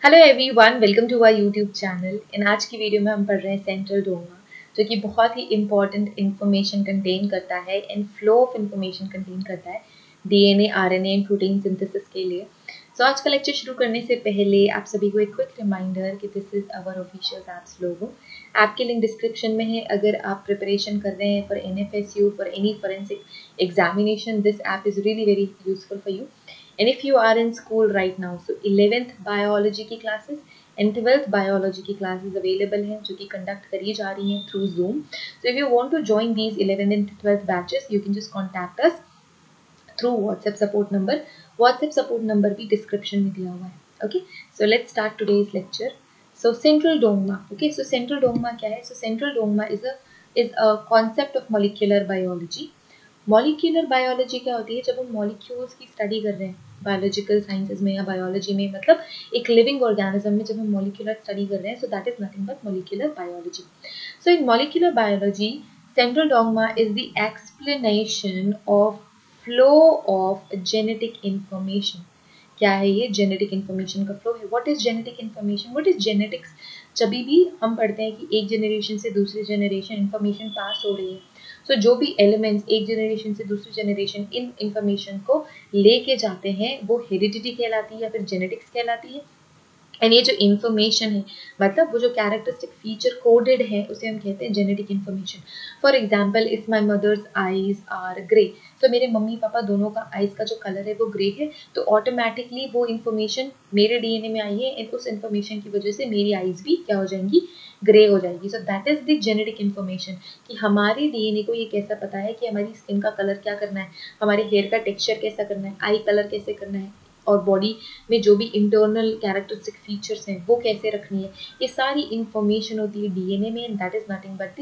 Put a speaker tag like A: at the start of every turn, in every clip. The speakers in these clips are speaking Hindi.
A: Hello everyone, welcome to our YouTube channel. आज की वीडियो में हम पढ़ रहे हैं सेंट्रल डोग्मा, जो कि बहुत ही इंपॉर्टेंट इंफॉर्मेशन कंटेन करता है and flow of information contain करता है DNA, RNA and protein synthesis के लिए। आज का लेक्चर शुरू करने से पहले आप सभी को एक क्विक रिमाइंडर कि this is our official apps logo. App के लिंक डिस्क्रिप्शन में है। अगर आप प्रिपरेशन कर रहे हैं for NFSU, for any forensic examination, this app is really very useful for you. And if you are in school right now, so 11th biology की classes and 12th biology की classes available हैं, जो कि conduct करी जा रही हैं through Zoom. So if you want to join these 11th and 12th batches, you can just contact us through WhatsApp support number. WhatsApp support number भी description में दिया हुआ है. Okay, so let's start today's lecture. So central dogma. Okay, so central dogma क्या है? So central dogma is a concept of molecular biology. Molecular biology क्या होती है? जब हम मॉलिक्यूल्स की स्टडी कर रहे हैं बायोलॉजिकल साइंसेज में या बायोलॉजी में, मतलब एक लिविंग ऑर्गेनिज्म में जब हम मॉलिक्यूलर स्टडी कर रहे हैं, so that is nothing but molecular biology. So in molecular biology central dogma is the explanation of flow of genetic information. क्या है ये? जेनेटिक इंफॉर्मेशन का फ्लो है. What is genetic information? What is genetics? जब भी हम पढ़ते हैं कि एक जनरेशन से दूसरी जनरेशन इंफॉर्मेशन पास हो रही है, सो जो भी एलिमेंट्स एक जनरेशन से दूसरी जनरेशन इन इंफॉर्मेशन को लेके जाते हैं, वो हेरिडिटी कहलाती है या फिर जेनेटिक्स कहलाती है. एंड ये जो इन्फॉर्मेशन है, मतलब वो जो कैरेक्टरिस्टिक फीचर कोडेड है, उसे हम कहते हैं genetic information. For example, if my mother's eyes are grey, तो मेरे मम्मी पापा दोनों का आईज का जो कलर है वो ग्रे है, तो ऑटोमेटिकली वो इन्फॉर्मेशन मेरे डीएनए में आई है एंड उस इन्फॉर्मेशन की वजह से मेरी आईज भी क्या हो जाएंगी? ग्रे हो जाएगी. So that is the genetic information कि हमारे डीएनए को ये कैसा पता है कि हमारी स्किन का कलर क्या करना है, हमारे हेयर का टेक्सचर कैसा करना है, आई कलर कैसे करना है, और बॉडी में जो भी इंटरनल कैरेक्टरिस्टिक फीचर्स हैं वो कैसे रखनी है. ये सारी इंफॉर्मेशन होती है डीएनए में and that is nothing but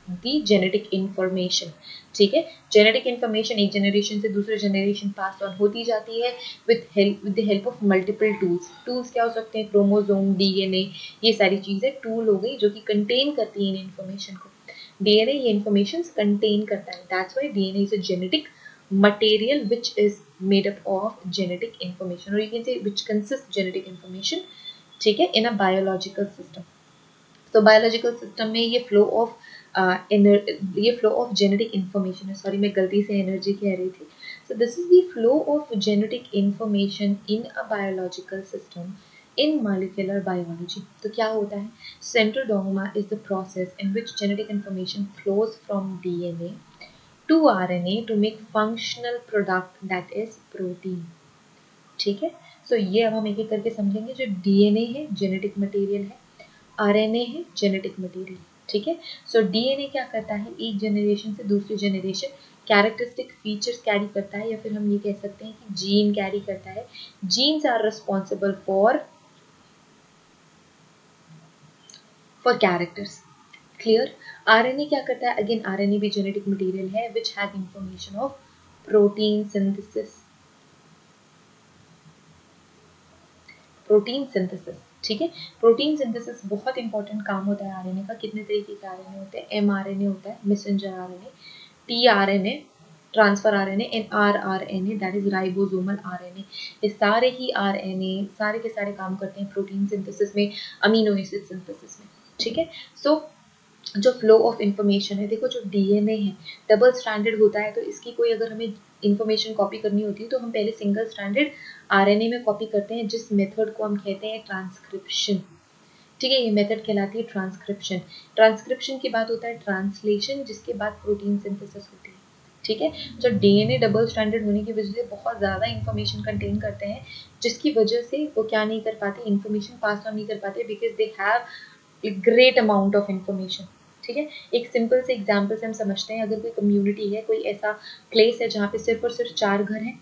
A: the genetic information. ठीक है, जेनेटिक इंफॉर्मेशन एक जनरेशन से दूसरे जनरेशन पास ऑन होती जाती है with the help of multiple tools. Tools क्या हो सकते हैं? क्रोमोसोम, डीएनए, ये सारी चीज़ें टूल हो गई जो कि कंटेन करती हैं इन इन्फॉर्मेशन को. डीएनए ये इन्फॉर्मेशन कंटेन करता है. That's why DNA is a genetic material which is made up of genetic information, or you can say which consists genetic information. ठीक है, in a biological system. तो बायोलॉजिकल सिस्टम में ये फ्लो ऑफ जेनेटिक इंफॉर्मेशन है. सॉरी, मैं गलती से एनर्जी कह रही थी. सो this is the flow of genetic information in a biological system in molecular biology. तो क्या होता है? Central dogma is the process in which genetic information flows from DNA to RNA to make functional product that is protein. ठीक है, सो ये अब हम एक एक करके समझेंगे. जो डीएनए है जेनेटिक मटेरियल है, आरएनए है जेनेटिक मटेरियल. ठीक है, सो डीएनए क्या करता है? एक जनरेशन से दूसरी जनरेशन कैरेक्टरिस्टिक फीचर्स कैरी करता है, या फिर हम ये कह सकते हैं कि जीन कैरी करता है. Genes are responsible for characters. Clear? RNA क्या करता है? अगेन आरएनए भी जेनेटिक मटेरियल है which has information of protein synthesis. Protein synthesis. ठीक है, प्रोटीन सिंथेसिस बहुत इंपॉर्टेंट काम होता है आरएनए का. कितने तरीके के आरएनए होते हैं? एमआरएनए होता है, messenger RNA, tRNA, transfer RNA, and rRNA that is ribosomal RNA. ये सारे ही आरएनए सारे के सारे काम करते हैं प्रोटीन सिंथेसिस में, अमीनो एसिड सिंथेसिस में. ठीक है, सो जो फ्लो ऑफ इंफॉर्मेशन है, देखो जो डीएनए है डबल स्ट्रैंडेड होता है, तो इसकी कोई अगर हमें इंफॉर्मेशन कॉपी करनी होती है तो हम पहले सिंगल स्ट्रैंडेड आरएनए में कॉपी करते हैं, जिस मेथड को हम कहते हैं ट्रांसक्रिप्शन. ठीक है, ये मेथड कहलाती है ट्रांसक्रिप्शन. ट्रांसक्रिप्शन के बाद होता है ट्रांसलेशन, जिसके बाद प्रोटीन सिंथेसिस होती है. ठीक है, जो डीएनए डबल स्टैंडर्ड होने की वजह से बहुत ज़्यादा इंफॉर्मेशन कंटेन करते हैं, जिसकी वजह से वो क्या नहीं कर पाते? इंफॉर्मेशन पास ऑन नहीं कर पाते, because they have great amount of information. ठीक है, एक सिंपल से एग्जाम्पल से हम समझते हैं. अगर कोई कम्युनिटी है, कोई ऐसा प्लेस है जहाँ पे सिर्फ और सिर्फ 4 घर हैं.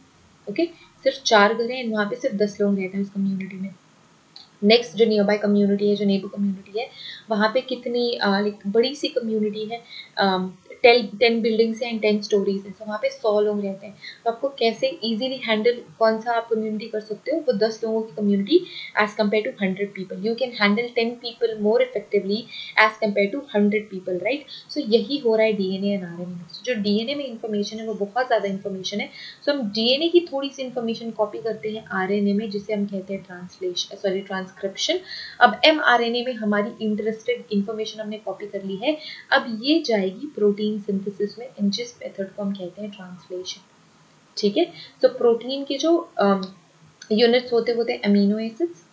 A: ओके, सिर्फ 4 घर हैं, वहाँ पे सिर्फ 10 लोग रहते हैं उस कम्युनिटी में. नेक्स्ट जो नियर बाय कम्युनिटी है, जो नेबर कम्युनिटी है, वहाँ पे कितनी बड़ी सी कम्युनिटी है, 10 बिल्डिंग्स हैं एंड 10 स्टोरीज हैं, तो वहाँ पे 100 लोग रहते हैं. तो आपको कैसे इजीली हैंडल कौन सा आप कम्युनिटी कर सकते हो? वो 10 लोगों की community as compare to 100 people. You can handle 10 people more effectively as compare to 100 people, right? So यही हो रहा है डीएनए एंड आरएनए में. जो डीएनए में इंफॉर्मेशन है वो बहुत ज़्यादा इंफॉर्मेशन है. सो हम डीएनए की थोड़ी सी इंफॉर्मेशन कॉपी करते हैं आरएनए में, जिसे हम कहते हैं ट्रांसलेशन, सॉरी, ट्रांसक्रिप्शन। अब mRNA में हमारी इंटरेस्टेड इंफॉर्मेशन हमने कॉपी कर ली है, अब ये जाएगी प्रोटीन सिंथेसिस में, इन जिस मेथड को हम कहते हैं ट्रांसलेशन। ठीक है, तो प्रोटीन के जो यूनिट्स होते हैं अमीनो एसिड्स।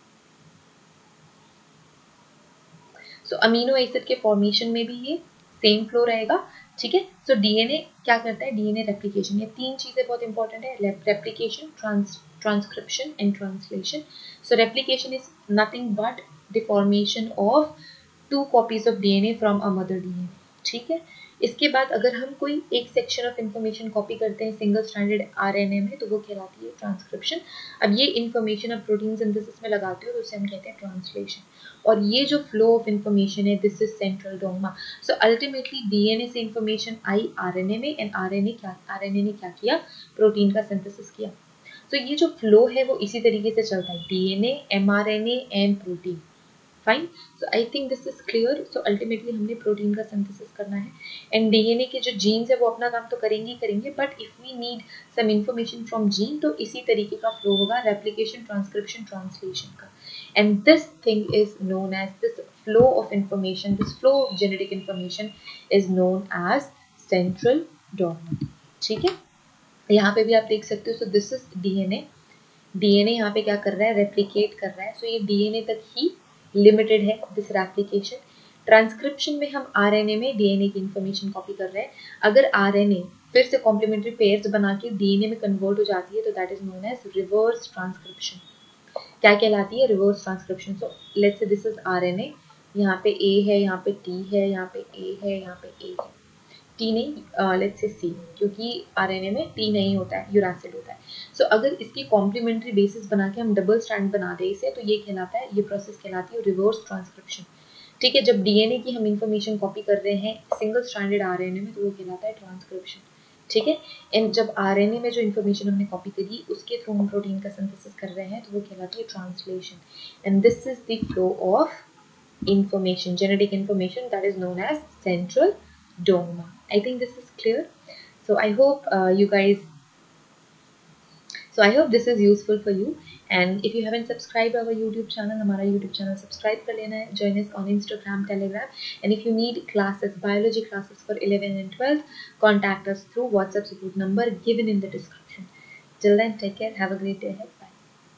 A: सो अमीनो एसिड के फॉर्मेशन में भी ये सेम फ्लो रहेगा। ठीक है, सो डीएनए क्या करता है, डीएनए रेप्लिकेशन, ये तीन चीजें बहुत इंपॉर्टेंट है, replication, transcription and translation. So replication is nothing but the formation of 2 copies of DNA from a mother DNA. ठीक है, इसके बाद अगर हम कोई एक सेक्शन ऑफ इंफॉर्मेशन कॉपी करते हैं सिंगल स्ट्रैंडेड आरएनए में, तो वो कहलाती है ट्रांसक्रिप्शन। अब ये इंफॉर्मेशन आप प्रोटीन सिंथेसिस में लगाते हो तो उसे हम कहते हैं ट्रांसलेशन। और ये जो फ्लो ऑफ इंफॉर्मेशन है, this is central dogma. So ultimately DNA से इंफॉर्मेशन आई आरएनए में, एंड आरएनए ने क्या किया, प्रोटीन का सिंथेसिस किया। तो ये जो फ्लो है वो इसी तरीके से चलता है, DNA, mRNA and protein. Fine, so I think this is clear. So ultimately हमने प्रोटीन का सिंथेसिस करना है, एंड डीएनए के जो जीन्स है वो अपना काम तो करेंगे ही करेंगे, but if we need some information from gene तो इसी तरीके का फ्लो होगा, रेप्लिकेशन, ट्रांसक्रिप्शन, ट्रांसलेशन का। And this thing is known as, this flow of information, this flow of genetic information is known as central dogma. ठीक है, यहाँ पे भी आप देख सकते हो, so this is DNA. DNA यहाँ पे क्या कर रहा है, रेप्लिकेट कर रहा है। सो ये डीएनए तक ही लिमिटेड है दिस रेप्लिकेशन। ट्रांसक्रिप्शन में हम आरएनए में डीएनए की इंफॉर्मेशन कॉपी कर रहे हैं। अगर आरएनए फिर से कॉम्प्लीमेंट्री पेयर्स बना के डीएनए में कन्वर्ट हो जाती है तो that is known as reverse transcription. क्या कहलाती है, reverse transcription. So let's say this is RNA, यहाँ पे ए है, यहाँ पे टी है, यहाँ पे ए है, यहाँ पे ए है, टी नहीं, लेट्स से सी, क्योंकि आरएनए में टी नहीं होता है, यूरासिल होता है। सो अगर इसकी कॉम्प्लीमेंट्री बेसिस बना के हम डबल स्ट्रैंड बना दें इसे, तो ये कहलाता है, ये प्रोसेस कहलाती है रिवर्स ट्रांसक्रिप्शन। ठीक है, जब डीएनए की हम इंफॉर्मेशन कॉपी कर रहे हैं सिंगल स्ट्रैंडेड आरएनए में तो वो कहलाता है ट्रांसक्रिप्शन। ठीक है, एंड जब आरएनए में जो इंफॉर्मेशन हमने कॉपी करी उसके थ्रू हम प्रोटीन का सिंथेसिस कर रहे हैं तो वो कहलाती है translation. And this is the flow of information, genetic information, that is known as central dogma. I think this is clear. So I hope I hope this is useful for you. And if you haven't subscribed our YouTube channel, हमारा YouTube channel subscribe कर लेना है. Join us on Instagram, Telegram. And if you need classes, biology classes for 11 and 12, contact us through WhatsApp support number given in the description. Till then, take care. Have a great day ahead.